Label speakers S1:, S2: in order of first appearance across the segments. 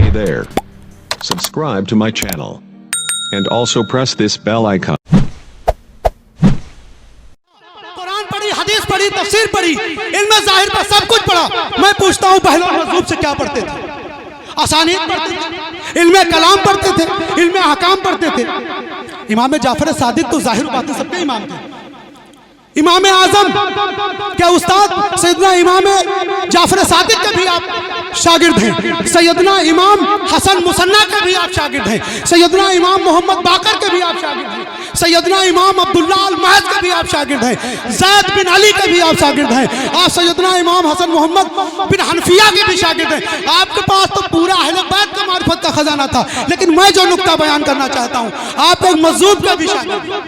S1: Hey there. Subscribe to my channel. And also press this bell icon.
S2: Quran पढ़ी, हदीस पढ़ी, तफसीर पढ़ी, इल्म ज़ाहिर पर सब कुछ पढ़ा। मैं पूछता हूँ बहलोल मज़हूब से क्या पढ़ते थे? असानीद पढ़ते थे, इल्म कलाम पढ़ते थे, इल्म अहकाम पढ़ते थे। इमाम जाफर सादिक तो ज़ाहिर बातें सबके इमाम थे। इमाम आज़म क्या उस्ताद सैयदना इमाम जाफर सादिक के भी आप शागिर्द हैं। सैयदना इमाम हसन मुसन्ना के भी आप शागिर्द हैं। सैयदना इमाम मोहम्मद बाकर के भी आप शागिर्द हैं। सैयदना इमाम अब्दुल्ला अल महद के भी आप शागिर्द हैं। ज़ैद बिन अली के भी आप शागिर्द हैं। आप सैयदना इमाम हसन मोहम्मद बिन हनफिया के भी शागिर्द हैं। आपके पास तो पूरा अहले बैत का मारिफत का खजाना था। लेकिन मैं जो नुक्ता बयान करना चाहता हूँ, आप एक मज़हूब के भी शागिर्द हैं।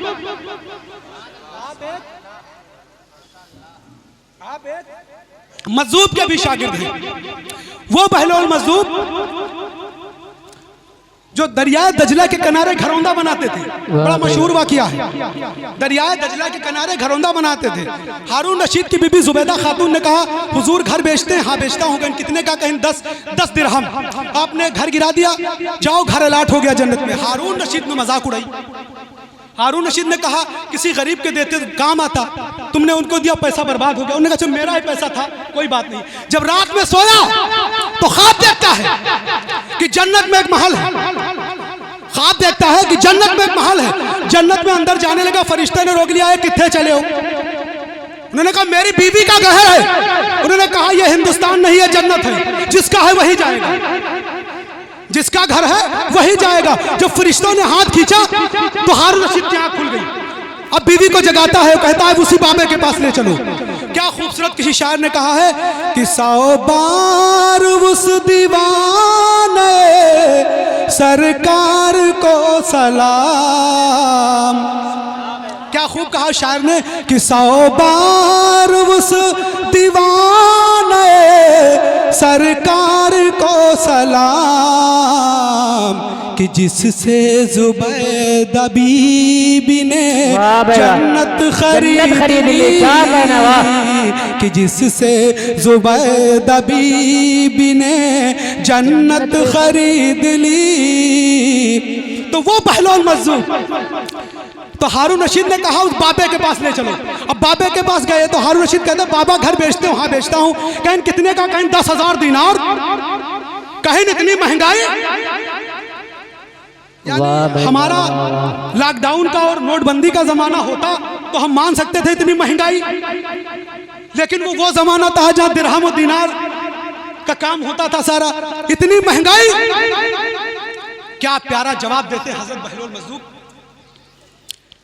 S2: मज़हूब के भी शागिर्द हैं। वो बहलोल मज़हूब जो दरियाए दजला के किनारे घरौंदा बनाते थे, बड़ा मशहूर वाक़िया है। दरियाए दजला के किनारे घरौंदा बनाते थे। हारून रशीद की बीबी जुबैदा खातून ने कहा, हुजूर घर बेचते हैं? हाँ बेचता हूँ। कहीं कितने का? कहीं 10 दिरहम। आपने घर गिरा दिया, जाओ घर अलाट हो गया जन्नत में। हारून रशीद ने मजाक उड़ाई। हारून रशीद ने कहा, किसी गरीब के देते काम आता, तुमने उनको दिया, पैसा बर्बाद हो गया। उन्होंने कहा मेरा ही पैसा था, कोई बात नहीं। जब रात में सोया तो ख्वाब देखता है कि जन्नत में एक महल है। ख्वाब देखता है कि जन्नत में एक महल है। जन्नत में अंदर जाने लगा, फरिश्ते ने रोक लिया है, कितने चले हो? उन्होंने कहा मेरी बीवी का घर है। उन्होंने कहा यह हिंदुस्तान नहीं है, जन्नत है, जिसका है वही जाएगा, जिसका घर है वही जाएगा। जब फरिश्तों ने हाथ खींचा तो हारून रशीद की आंख खुल गई। अब बीवी को जगाता है, कहता है उसी बाबे के पास ले चलो। क्या खूबसूरत किसी शायर ने कहा है कि 100 बार उस दीवाने सरकार को सलाम। क्या खूब कहा शायर ने कि 100 बार उस दीवाने सरकार को सलाम, कि जिससे ज़ुबैदा बीबी ने जन्नत खरीद ली, कि जिससे ज़ुबैदा बीबी ने जन्नत खरीद ली। तो वो बहलोल मज़हूब। तो हारून रशीद ने कहा उस बाबे के पास ले चलो। अब बाबे के पास गए तो हारून रशीद कहते बाबा घर बेचते हो? हाँ बेचता हूँ। कहीं कितने का? कहीं 10,000 दिनार। कहीं इतनी महंगाई। हमारा लॉकडाउन का और नोटबंदी का जमाना होता तो हम मान सकते थे इतनी महंगाई, लेकिन वो जमाना था जहां दिरहम और दिनार का काम होता था सारा। इतनी महंगाई। क्या प्यारा जवाब देते हजरत बहलोल मज़हूब।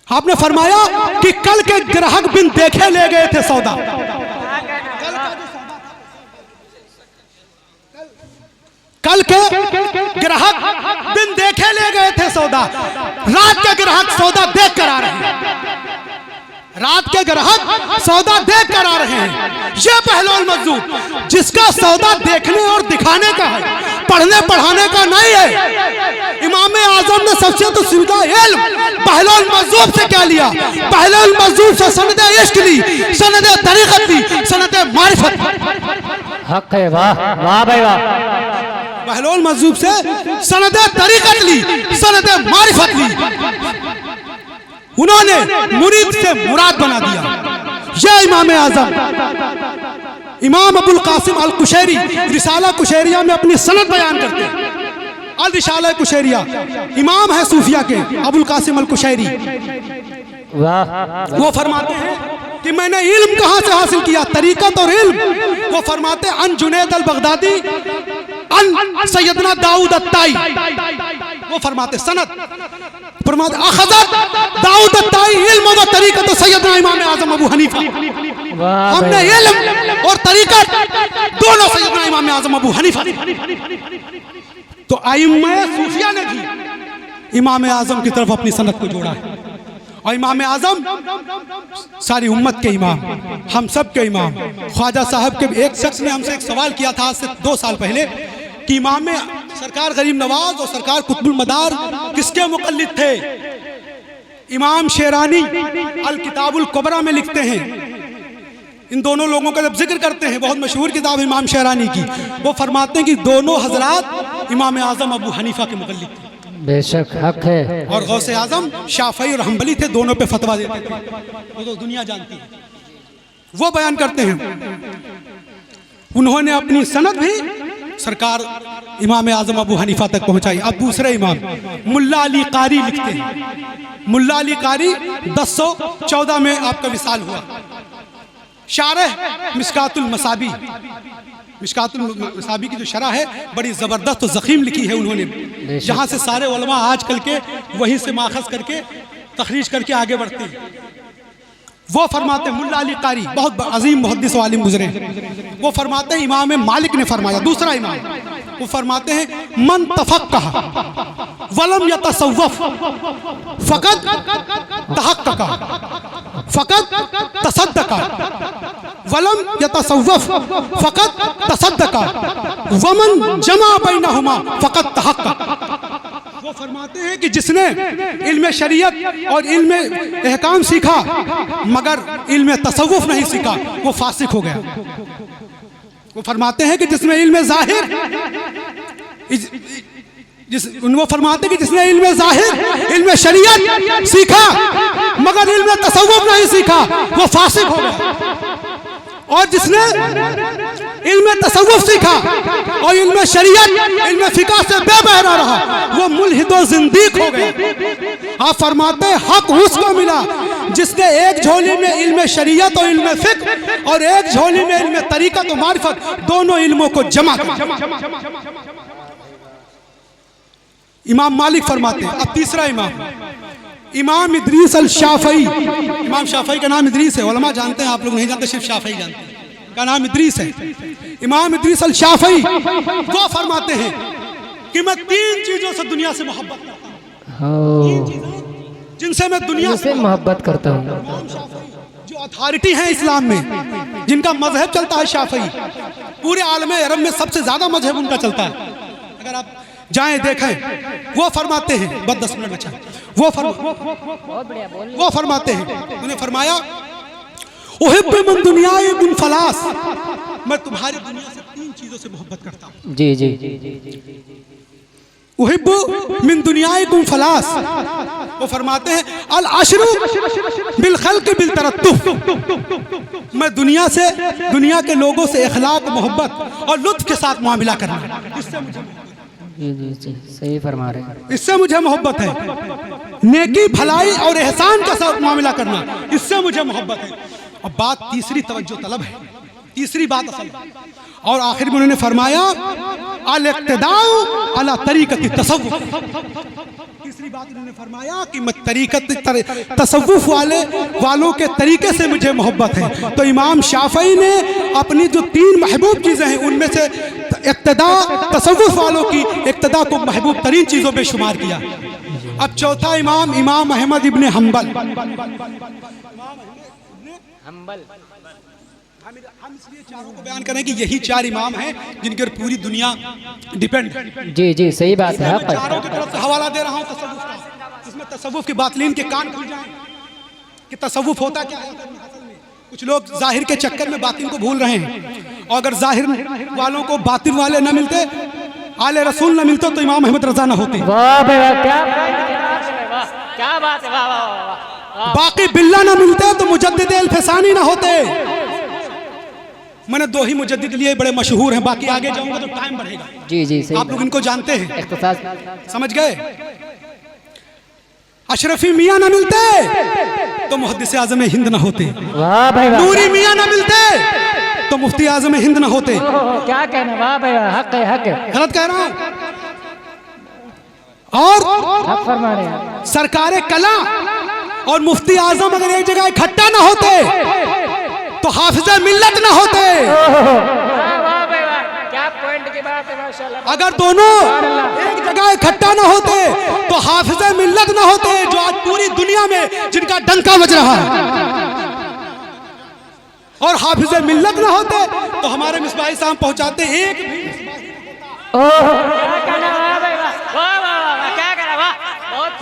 S2: आपने फरमाया कि कल के ग्राहक बिन देखे ले गए थे सौदा। कल के ग्राहक बिन देखे ले गए थे सौदा। रात के ग्राहक सौदा देख कर आ रहे हैं। रात के ग्राहक सौदा देख कर आ रहे हैं। ये बहलोल मज़हूब जिसका सौदा देखने और दिखाने का है, पढ़ने पढ़ाने का नहीं है। इमाम आज़म ने सबसे तो सुविधा इल्म बहलोल मज़हूब से क्या लिया? बहलोल मज़हूब से सनद इश्क ली, सनद तरीक़त ली, सनद मारिफत।
S3: हक है। वाह वाह भाई वाह।
S2: बहलोल मज़हूब से सनद तरीक़त ली, सनद मारिफत ली। उन्होंने मुरीद से मुराद बना दिया। ये इमाम आज़म इमाम अबुल कासिम अल कुशैरी रिसाला कुशैरिया में अपनी सनद बयान करते हैं। अल रिसाला कुशैरिया इमाम है सूफिया के अबुल कासिम अल कुशैरी। वो फरमाते हैं कि मैंने इल्म कहाँ से हासिल किया? तरीक़त और इल्म। वो फरमाते अन जुनैद अल बगदादी अन सैयदना दाऊद अत्ताई। वो फरमाते सनद फरमाते अखज़त दाऊद अत्ताई इल्म व तरीक़त सैयदना इमाम आज़म अबू हनीफा। हमने इल्म और तरीक़त दोनों सैयदना इमाम आज़म अबू हनीफा। तो आइम्मा सूफिया ने भी इमाम आज़म की तरफ अपनी सनद को जोड़ा है। और इमाम आज़म सारी उम्मत के इमाम, हम सब के इमाम। ख्वाजा साहब के एक शख्स ने हमसे एक सवाल किया था आज से 2 साल पहले कि इमाम सरकार गरीब नवाज और सरकार कुतुबुल मदार किसके मुक़ल्लिद थे? इमाम शेरानी अल किताबुल कुबरा में लिखते हैं, इन दोनों लोगों का जब जिक्र करते हैं, बहुत मशहूर किताब इमाम शेरानी की, वो फरमाते हैं कि दोनों हजरात इमाम आज़म अबू हनीफा के मुक़ल्लिद थे
S3: बेशक हक है।
S2: और गौसे आज़म शाफ़ई और हम्बली थे, दोनों पे फतवा देते थे, वो तो दुनिया जानती है। वो बयान करते हैं, उन्होंने अपनी सनद भी सरकार इमाम आज़म अबू हनीफा तक पहुंचाई। अब दूसरे इमाम मुल्ला अली कारी लिखते हैं, मुल्ला अली कारी 1014 में आपका विसाल हुआ। शारह मिशकातुल मसाबी, मिशकातुल मसाबी की जो शरह है बड़ी ज़बरदस्त और ज़ख़ीम लिखी है उन्होंने, जहाँ से सारे उलमा आजकल के वहीं से माखज़ करके तखरीज करके आगे बढ़ते हैं। वो फरमाते हैं, मुल्ला अली कारी बहुत अजीम मुहद्दिस व आलिम गुजरे, वो फरमाते हैं इमाम मालिक ने फरमाया, दूसरा इमाम, वो फरमाते हैं मन तफक्कह वलम यतसव्वफ फ़क़त तहक्कका फ़क़त तसद्दका वलम यतसव्वफ फ़क़त तसद्दका वमन जमा बैनहुमा फ़क़त तहक्कक। वो फरमाते हैं कि जिसने इल्म शरीयत और इल्म एहकाम सीखा मगर इल्म तसव्वुफ नहीं सीखा वो फासिक हो गया। वो फरमाते हैं कि जिसने इल्म ज़ाहिर वो फरमाते हैं कि जिसने इल्म ज़ाहिर इल्म शरीयत सीखा मगर इल्म तसव्वुफ नहीं सीखा वो फासिक हो गया। और जिसने इल्म तसव्वुफ सीखा और इल्म शरीयत इल्म फिक़ह से बेबहरा रहा वो मुल्हिद व ज़िंदीक़ हो गया। आप फरमाते हैं हक उसको मिला जिसने एक झोली में इल्म शरीयत और इल्म फ़िक़ह और एक झोली में इल्म तरीक़त और मारिफत दोनों इल्मों को जमा किया। इमाम मालिक फरमाते हैं। अब तीसरा इमाम इमाम इदरीस अल शाफ़ई, इमाम शाफ़ई का नाम इदरीस है, उलमा जानते हैं, आप लोग नहीं जानते, सिर्फ शाफ़ई जानते हैं, का नाम इदरीस है। इमाम इदरीस अल शाफ़ई वो फरमाते हैं कि मैं 3 चीज़ों से दुनिया से मोहब्बत करता हूँ, जिनसे मैं दुनिया से
S3: मोहब्बत करता हूँ।
S2: जो अथॉरिटी है इस्लाम में, जिनका मजहब चलता है शाफ़ई, पूरे आलम अरब में सबसे ज़्यादा मजहब उनका चलता है। अगर आप जाएं देखें, वो फरमाते हैं, बस 10 मिनट बचा, वो फरमाते हैं, उन्हें फरमाया उहिब्बु मिन दुनियाई बिन फलास, मैं तुम्हारी दुनिया से 3 चीजों से मोहब्बत करता हूँ।
S3: जी जी।
S2: उहिब्बु मिन दुनियाई बिन फलास, वो फरमाते हैं अल अशरु बिल खल्क़ बिल तरत्तुफ, मैं दुनिया से, दुनिया के लोगों से इखलाक मोहब्बत और लुत्फ के साथ मामला करना, इससे मुझे
S3: जी जी जी सही फरमा रहे हैं,
S2: इससे मुझे मोहब्बत है। नेकी भलाई और एहसान के साथ मामला करना, इससे मुझे मोहब्बत है। अब बात तीसरी तवज्जो तलब है, तीसरी बात असल, और आखिर में उन्होंने फरमाया अल इक्तिदाउ अला तरीक़त तसव्वुफ, तीसरी बात उन्होंने फरमाया कि मैं तरीक़त तसव्वुफ वालों के तरीके से मुझे मोहब्बत है। तो इमाम शाफ़ई ने अपनी जो 3 महबूब चीज़ें हैं उनमें से इक्तिदा तसव्वुफ वालों की इक्तिदा को महबूब तरीन चीज़ों में शुमार किया। अब चौथा इमाम इमाम अहमद इब्न हम्बल, हम इसलिए चारों को बयान करें कि यही 4 इमाम हैं जिनके ऊपर पूरी दुनिया डिपेंड है।
S3: जी जी सही बात है।
S2: मैं चारों की तरफ से हवाला दे रहा हूँ तसव्वुफ का, इसमें तसव्वुफ के बातिलीन के कान खुल जाएं कि तसव्वुफ होता क्या है। कुछ लोग जाहिर के चक्कर में बातिन को भूल रहे हैं, और अगर जाहिर वालों को बातिन वाले न मिलते, आले रसूल न मिलते तो इमाम अहमद रजा न होते।
S3: वाह भाई वाह, क्या बात है, वाह वाह वाह।
S2: बाकी बिल्ला न मिलते तो मुजद्दिद अल-फसानी न होते। मैंने 2 ही मुजद्दिद लिए बड़े मशहूर हैं, बाकी आगे जाऊंगा तो टाइम बढ़ेगा।
S3: जी जी सही,
S2: आप लोग इनको जानते हैं,
S3: इख्तिसास
S2: समझ गए। अशरफी मियाँ न मिलते तो मुहद्दिस आज़म हिंद न होते।
S3: वाह भाई वाह।
S2: नूरी मियाँ न मिलते तो मुफ्ती आज़म हिंद न होते।
S3: क्या कहना, वाह भाई वाह, हक है, हक है,
S2: गलत कह रहा हूं। और
S3: हक फरमा रहे हैं।
S2: सरकारे कला और मुफ्ती आज़म अगर एक जगह इकट्ठा न होते तो हाफिज़े मिल्लत न होते।
S3: क्या पॉइंट की बात है, माशाल्लाह।
S2: अगर दोनों एक जगह इकट्ठा न होते तो हाफिज़े मिल्लत न होते, जो आज पूरी दुनिया में जिनका डंका बज रहा है। और हाफिज़े मिल्लत न होते तो हमारे मिसबाही साहब पहुंचाते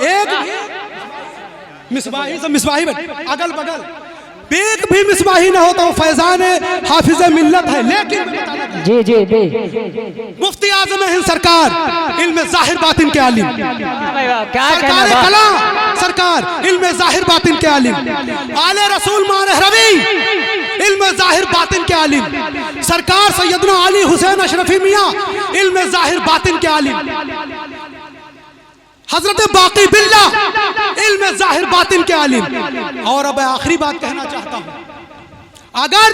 S2: एक मिसबाही से मिसबाही अगल बगल एक भी मिसबाही ना होता, वो फैजान हाफिज मिल्लत है। लेकिन
S3: जी जी जी
S2: मुफ्ती आजम हिंद सरकार इल्म जाहिर बातिन के आलिम,
S3: भाई वाह, क्या
S2: सरकार
S3: कहना
S2: कला सरकार इल्म जाहिर बातिन के आलिम, आले रसूल मानहरवी इल्म जाहिर बातिन के आलिम, सरकार सैयदना अली हुसैन अशरफी मियाँ इल्म जाहिर बातिन के आलिम, हजरत बाकी बिल्ला इल्म जाहिर बातिन के आलिम। और अब आखिरी बात कहना चाहता हूं, अगर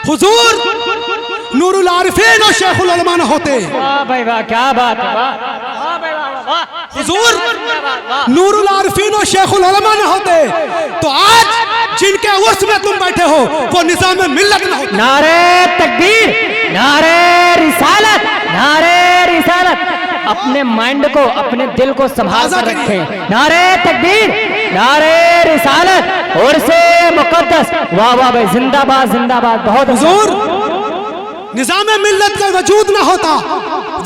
S2: हुजूर नूरुल आरिफीन और शेखुल उलमा न होते,
S3: वाह भाई वाह, क्या बात है, वाह वाह भाई वाह वाह,
S2: हुजूर नूरुल आरिफीन और शेखुल उलमा न होते, तो आज जिनके उर्स में तुम बैठे हो वो निज़ाम मिल्लत न होता।
S3: नारे तकबीर, नारे रिसालत, नारे रिसालत। अपने माइंड को, अपने दिल को संभाल कर रखें। नारे तकबीर, नारे रिसालत और से मुकद्दस। वाह वाह भाई, जिंदाबाद जिंदाबाद, बहुत
S2: हुजूर निज़ाम मिल्लत का वजूद ना होता,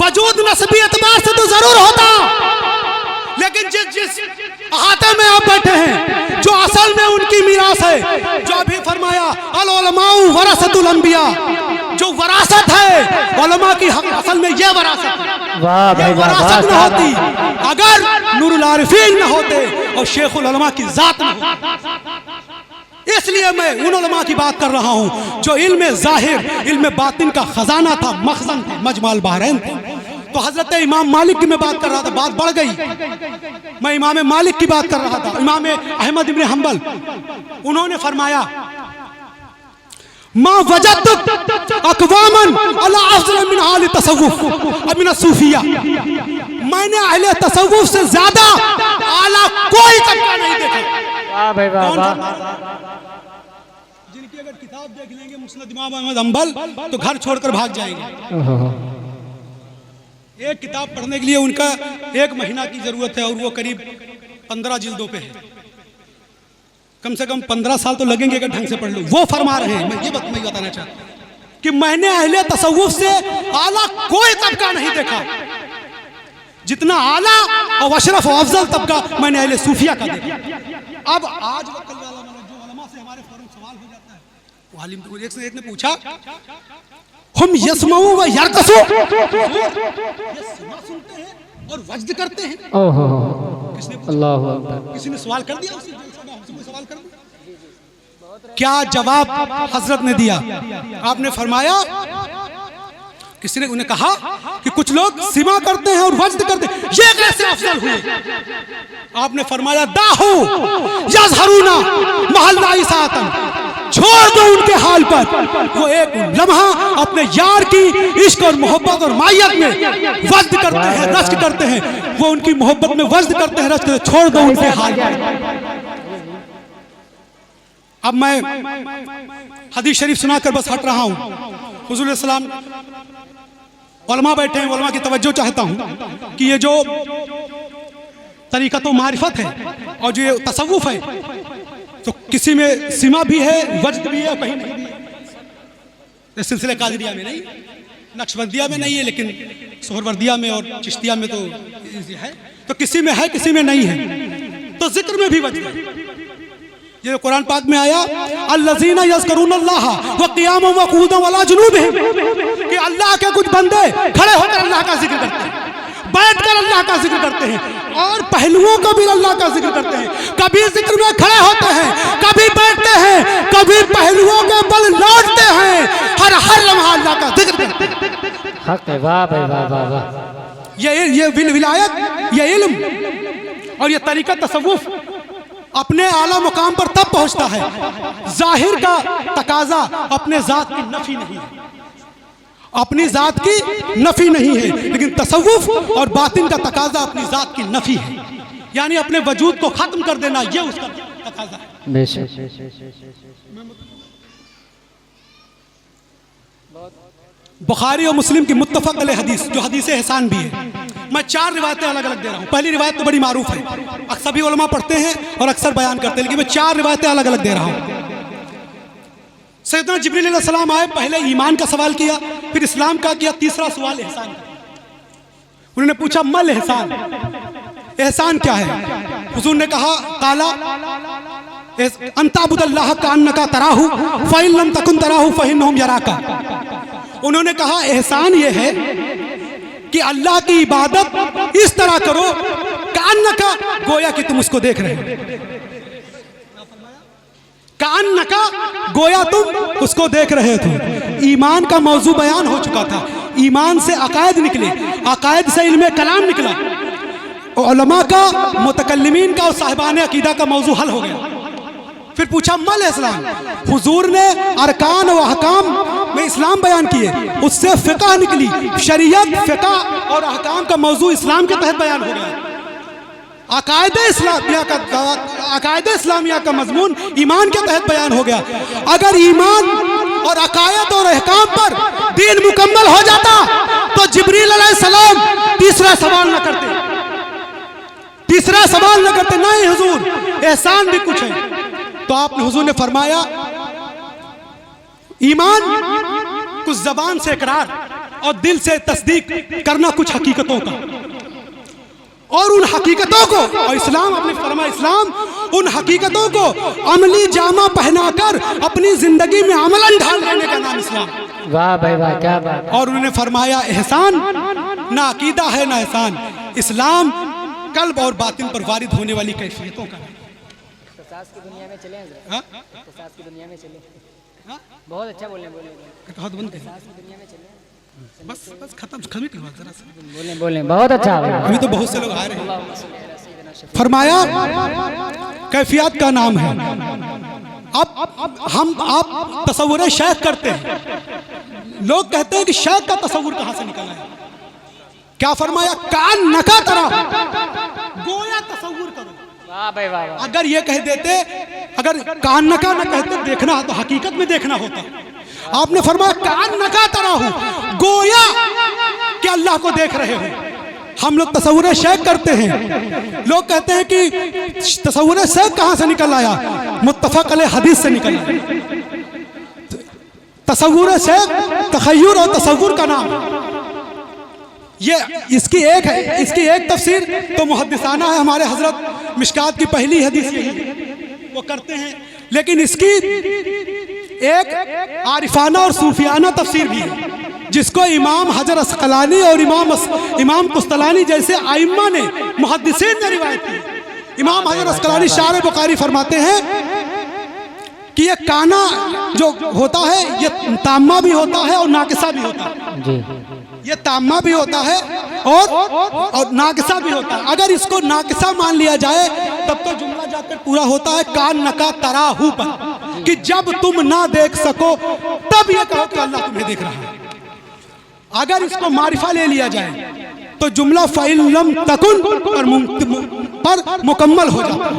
S2: वजूद नस्बी एतबार से तो जरूर होता, लेकिन जिस अहाते में आप बैठे हैं, जो असल में उनकी मीरास है, जो अभी फरमाया अल उलमाउ वरसतुल अंबिया, जो वरासत है उलमा की, असल में ये वरासत है।
S3: वाह भाई वाह,
S2: वरासत न होती अगर नूरुल आरिफीन न होते और शेखुल उलमा की जात न होती। इसलिए मैं उन उलमा की बात कर रहा हूं जो इल्म जाहिर, इल्म बातिन का खजाना था, मखज़न था, मजमाल बहरैन था। तो हजरत इमाम मालिक की मैं बात कर रहा था, बात बढ़ गई। मैं इमाम मालिक की बात कर रहा था, इमाम अहमद इब्न हंबल, उन्होंने फरमाया मा वजदतु अक़वामन अला अफ़ज़ल मिन आल तसव्वुफ़ मिन सूफिया, मैंने अहले तसव्वुफ़ से ज्यादा आला कोई तबका नहीं देखा।
S3: वाह भाई वाह वाह,
S2: जिनकी अगर किताब देख लेंगे मुस्नद इमाम अहमद हंबल तो घर छोड़कर भाग जाएंगे। एक किताब पढ़ने के लिए उनका 1 महीना की जरूरत है और वो करीब 15 जिल्दों पे है। कम से कम 15 साल तो लगेंगे अगर ढंग से पढ़ लो। वो फरमा रहे हैं, मैं ये बताना चाहता हूं कि मैंने अहले तसव्वुफ से आला कोई तबका नहीं देखा जितना आला और अशरफ और अफजल तबका मैंने अहले सूफिया का देखा। अब आज वक्त वाला जो उलमा से हमारे फौरन सवाल हो जाता है, वो आलिम को एक से एक ने पूछा हम यसमाऊ व यरकसू, ये सुनते हैं और वज्द करते हैं।
S3: ओहो
S2: किसने पूछा?
S3: अल्लाहु अकबर।
S2: किसी ने सवाल कर दिया, उसी सवाल कर दिया। क्या जवाब हजरत ने दिया? आपने फरमाया, किसी ने उन्हें कहा कि कुछ लोग सिमा करते हैं और वज्द करते हैं, ये कैसे अफजल हुए? आपने फरमाया दाहू यज़हरूना महल्ला इसातन, छोड़ दो उनके हाल पर। वो एक लम्हा अपने यार की इश्क और मोहब्बत और मायत में वज्द करते हैं, रश्क करते हैं। वो उनकी मोहब्बत में वज्द करते हैं, रश्क करते हैं। छोड़ दो उनके हाल पर। अब मैं हदीस शरीफ सुनाकर बस हट रहा हूँ। हुजूर सलाम उलमा बैठे हैं, उलमा की तवज्जो चाहता हूँ कि ये जो तरीक़त व मारिफत है और जो ये तसव्वुफ है, तो किसी में सीमा भी है, वज्द भी है, कहीं नहीं भी है। सिलसिले कादरिया में नहीं, नक्शबंदिया में नहीं है, लेकिन सोहरवर्दिया में और चिश्तिया में तो है। तो किसी में है, किसी में नहीं है। तो जिक्र में भी वज्द है। ये कुरान पाक में आया अल्लज़ीना यज़्कुरूनल्लाह व क़ियामन व क़ुऊदन वला जुनूबिहिम, कि अल्लाह के कुछ बंदे खड़े होकर अल्लाह का जिक्र करते हैं, बैठकर अल्लाह का जिक्र करते हैं, और पहलुओं को भी अल्लाह का जिक्र करते हैं। कभी जिक्र में खड़े होते हैं, कभी बैठते हैं, कभी पहलुओं के बल लौटते हैं, हर लम्हा अल्लाह का जिक्र करते हैं।
S3: हक है, वाह भाई वाह वाह वाह।
S2: ये विलायत, ये इल्म और ये तरीका तसव्वुफ अपने आला मुकाम पर तब पहुंचता है, जाहिर का तकाजा अपने जात की नफी नहीं है, अपनी जात की नफी नहीं है, लेकिन तसव्वुफ और बातिन का तकाजा अपनी जात की नफी है, यानी अपने वजूद को खत्म कर देना, ये उसका तकाजा है।
S3: बेशक
S2: बुखारी और मुस्लिम की मुत्तफक अलैह हदीस, जो हदीस एहसान भी है। मैं 4 रिवायतें अलग अलग दे रहा हूँ। पहली रिवायत तो बड़ी मारूफ है, अक्सर भी उलमा पढ़ते हैं और अक्सर बयान करते हैं, लेकिन मैं 4 रिवायतें अलग अलग दे रहा हूँ। सैयदना जिब्रील अलैहिस्सलाम आए, पहले ईमान का सवाल किया, फिर इस्लाम का किया, तीसरा सवाल एहसान का। उन्होंने पूछा मल एहसान, एहसान क्या है? हुजूर ने कहा काला अंताबुदल्लाह कान्नका तराहु फ़इन लम तकुन तराहु फ़इन्नहुम यराका। उन्होंने कहा एहसान ये है कि अल्लाह की इबादत इस तरह करो कान्नका, गोया कि तुम उसको देख रहे हो। कान्नका, गोया तुम उसको देख रहे थे। ईमान का मौजू बयान हो चुका था, ईमान से अकायद निकले, अकायद से इल्मे कलाम निकला, उलमा का, मुतकल्लिमीन का और साहिबान अकीदा का मौजू हल हो गया। फिर पूछा मल इस्लाम, हुजूर ने अरकान व अहकाम में इस्लाम बयान किए, उससे फ़िक़ह निकली, शरीयत, फ़िक़ह और अहकाम का मौजू इस्लाम के तहत बयान हो गया। अकायदे इस्लामिया का मजमून ईमान के तहत बयान हो गया। अगर ईमान और अकायद और अहकाम पर दीन मुकम्मल हो जाता तो जिब्रील अलैहिस्सलाम तीसरा सवाल न करते, तीसरा सवाल न करते। नहीं हुजूर, एहसान भी कुछ है। तो आपने, हुजूर ने फरमाया ईमान कुछ ज़बान से इकरार और दिल से तस्दीक करना कुछ हकीकतों का, और उन हकीकतों को, और इस्लाम, आपने फरमाया इस्लाम उन हकीकतों को अमली जामा पहनाकर अपनी जिंदगी में अमलन ढाल देने का नाम इस्लाम।
S3: वाह भाई वाह, क्या बात।
S2: और उन्होंने फरमाया एहसान ना अकीदा है ना एहसान, इस्लाम कल्ब और बातिन पर वारिद होने वाली कैफियतों का है।
S3: की दुनिया में चले, की दुनिया में चले, बहुत अच्छा बोले,
S2: हाथ बंद कर,
S3: दुनिया में चले,
S2: बस खत्म करवा जरा सा,
S3: बोले बहुत अच्छा।
S2: अभी तो बहुत से लोग आ रहे हैं। फरमाया कैफियत का नाम है। अब आप तसव्वुर शेख करते हैं, लोग कहते हैं कि शेख का तसव्वुर कहां से निकला है? क्या फरमाया? कान नका तरह, गोया तसव्वुर करो।
S3: वाह भाई वाह।
S2: अगर ये कह देते, अगर कान नका न कहते देखना, तो हकीकत में देखना होता। आपने फरमाया कान नका तरह हो, गोया कि अल्लाह को देख रहे हो। हम लोग तसव्वुर शेख करते हैं, लोग कहते हैं कि तसव्वुर शेख कहां से निकल आया? मुत्तफक अलैह हदीस से निकल आया। तसव्वुर शेख तखय्युर और तसव्वुर का नाम, ये इसकी एक तफसीर तो मुहद्दिसाना है। हमारे हजरत मिशकात की पहली हदीस यही है, वो करते हैं। लेकिन इसकी एक आरिफाना और सूफियाना तफसीर भी है, जिसको इमाम हजर अस्कलानी और इमाम कुस्तलानी जैसे आइम्मा ने, मुहद्दिसीन ने रिवायत की। इमाम हजर अस्कलानी शार बुखारी फरमाते हैं कि ये काना जो होता है ये ताम्मा भी होता है और नाकिसा भी होता है जी। ये ताम्मा भी होता है और नाकिसा भी होता है। अगर इसको नाकिसा मान लिया जाए तब तो जुमला जाकर पूरा होता है कान नका तराहू पर, कि जब तुम ना देख सको तब ये कहो कि अल्लाह तुम्हें देख रहा है। अगर इसको मारिफा ले लिया जाए तो जुमला फ़इन लम तकुन पर मुकम्मल हो जाता है।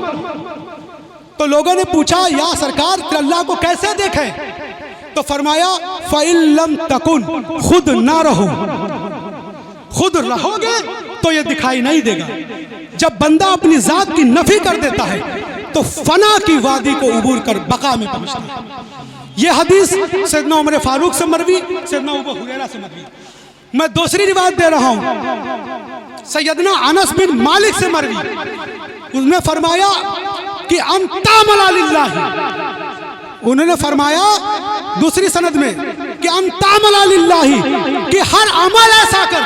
S2: तो लोगों ने पूछा या सरकार अल्लाह को कैसे देखें? तो फरमाया फ़इन लम तकुन, खुद ना रहो, खुद रहोगे तो ये दिखाई नहीं देगा। जब बंदा अपनी जात की नफी कर देता है तो फना की वादी को उबूर कर बका में पहुंचता है। ये हदीस सैयदना उमर फारूक से मरवी, सैयदना अबू हुरैरा से मरवी। मैं दूसरी रिवायत दे रहा हूं, सैयदना अनस बिन मालिक से मरवी। उसने फरमाया कि अंतामला लिल्लाह, उन्होंने फरमाया दूसरी सनद में कि अंतामला लिल्लाही, कि हर अमल ऐसा कर।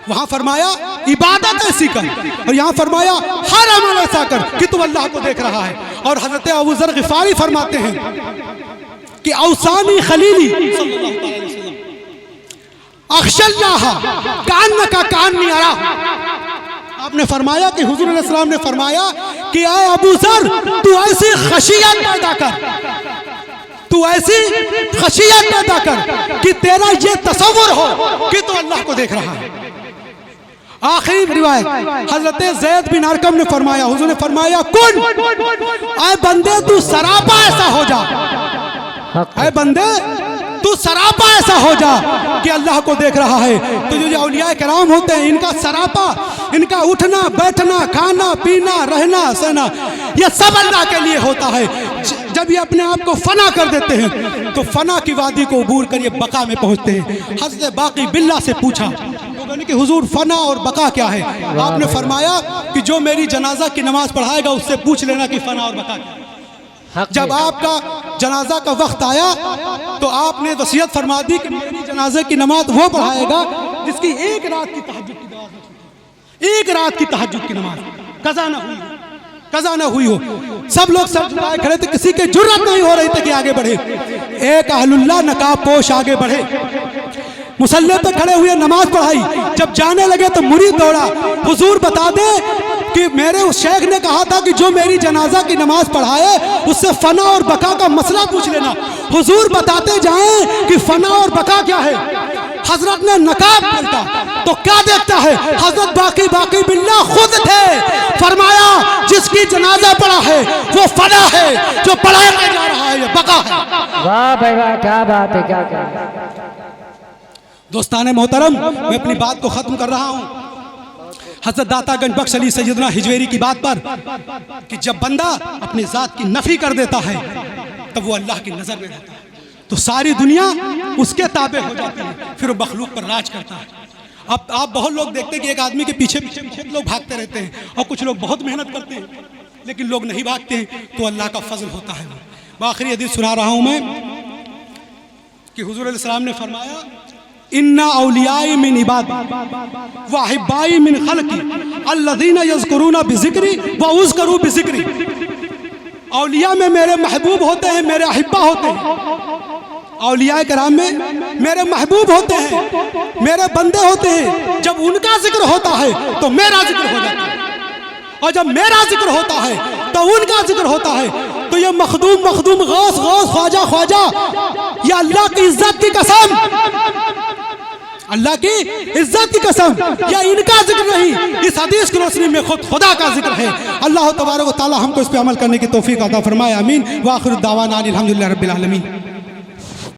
S2: वहां फरमाया इबादत ऐसी कर, और यहां फरमाया हर अमल ऐसा कर कि तू अल्लाह को देख रहा है। और हजरत अबू ज़र ग़िफ़ारी फरमाते हैं कि औसानी खलीली अख्शल्लाह कान्नका कान्नी अरा। आपने फरमाया कि हुजूर अलैहि सलाम ने फरमाया कि आए अबू ज़र, तू ऐसी खशियत पैदा कर, तू ऐसी खशियत पैदा कर कि तेरा ये तसव्वुर हो कि तू अल्लाह को देख रहा है। आखिरी रिवायत हजरत ज़ैद बिन अरकम ने फरमाया, हुजूर ने फरमाया कुन, आए बंदे तू सरापा ऐसा हो जा, आए बंदे तू सरापा ऐसा हो जा कि अल्लाह को देख रहा है। तो जो औलिया कराम होते हैं, इनका सरापा, इनका उठना बैठना, खाना पीना, रहना सहना, यह सब अल्लाह के लिए होता है। जब ये अपने आप को फना कर देते हैं तो फना की वादी को उबूर कर ये बका में पहुंचते हैं। हज़रत बाकी बिल्ला से पूछा, लोगों ने कि हुजूर फना और बका क्या है। आपने फरमाया कि जो मेरी जनाजा की नमाज पढ़ाएगा उससे पूछ लेना कि फना और बका क्या है। जब आपका जनाजा का वक्त आया तो आपने वसीयत फरमा दी कि मेरी जनाजे की नमाज वो पढ़ाएगा जिसकी एक रात की तहज्जुद की नमाज, एक रात की तहज्जुद की नमाज कज़ा ना हुई हो। सब लोग सर झुकाए खड़े थे, किसी के जुर्रत नहीं हो रही थी कि आगे बढ़े। एक अहलुल्लाह नकाब पोश आगे बढ़े, मुसल्ले पे खड़े हुए नमाज पढ़ाई। जब जाने लगे तो मुरीद दौड़ा, हुजूर बता दे कि मेरे उस शेख ने कहा था कि जो मेरी जनाजा की नमाज पढ़ाए उससे फना और बका का मसला पूछ लेना। हुजूर बताते जाएं कि फना और बका क्या है। हजरत ने नकाब खोला तो क्या देखता है, हजरत बाकी बिल्ला खुद थे। फरमाया जिसकी जनाजा पढ़ा है वो फना है, जो पढ़ाया नहीं जा रहा है ये बका है।
S3: वाह भाई वाह, क्या बात है, क्या क्या।
S2: दोस्ताने मोहतरम, मैं अपनी बात को खत्म कर रहा हूँ हजरत दातागंज बख्श अली सैयदना हिजवेरी की बात पर कि जब बंदा अपनी जात की नफी कर देता है तब वो अल्लाह की नजर में रहता है तो सारी दुनिया उसके ताबे हो जाती है, फिर वो मखलूक पर राज करता है। अब आप बहुत लोग देखते हैं कि एक आदमी के पीछे पीछे बहुत लोग भागते रहते हैं और कुछ लोग बहुत मेहनत करते हैं लेकिन लोग नहीं भागते हैं, तो अल्लाह का फजल होता है। मैं आखिरी हदीस सुना रहा हूँ मैं कि हुजूर अलैहि सलाम ने फरमाया इन्ना औलियाई मिन इबादी व अहिब्बाई मिन खल्की अल्लज़ीना यज़कुरूना बिज़िक्री व उज़करू बिज़िक्री। औलिया में मेरे महबूब होते हैं, मेरे अहिब्बा होते हैं। औलिया कराम में मेरे महबूब होते हैं, मेरे बंदे होते हैं। जब उनका जिक्र होता है तो मेरा जिक्र हो जाता है, और जब मेरा जिक्र होता है तो उनका जिक्र होता है। तो ये मखदूम गौस ख्वाजा, ये अल्लाह की इज्जत की कसम, अल्लाह की इज्जत की कसम, या इनका जिक्र नहीं, इस हदीस की रोशनी में खुद खुदा का जिक्र है। अल्लाह तबारक व तआला हमको इस पे अमल करने की तौफीक अता फरमाए। आमीन। व आखिर दावाना अनिल हम्दुलिल्लाहि रब्बिल आलमीन।